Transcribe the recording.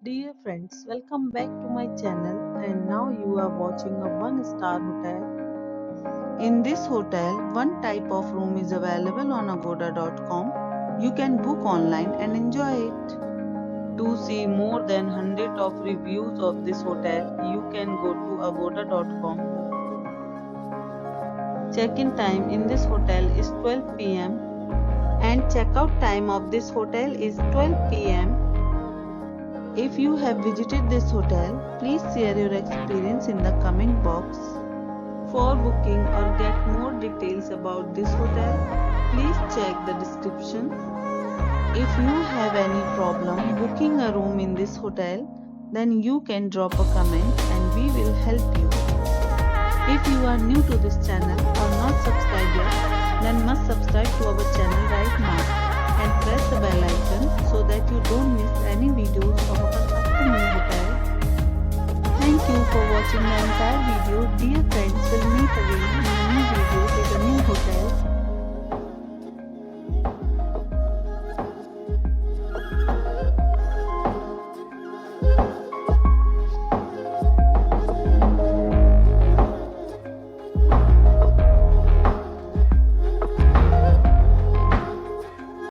Dear friends, welcome back to my channel and now you are watching a 1-star hotel. In this hotel, one type of room is available on agoda.com. You can book online and enjoy it. To see more than 100 of reviews of this hotel, you can go to agoda.com. Check-in time in this hotel is 12 p.m. and check-out time of this hotel is 12 p.m. If you have visited this hotel, please share your experience in the comment box. For booking or get more details about this hotel, please check the description. If you have any problem booking a room in this hotel, then you can drop a comment and we will help you. If you are new to this channel or not subscribed yet, then must subscribe to our channel right now and press the bell icon so that you don't miss any videos of our upcoming hotel. Thank you for watching the entire video. Dear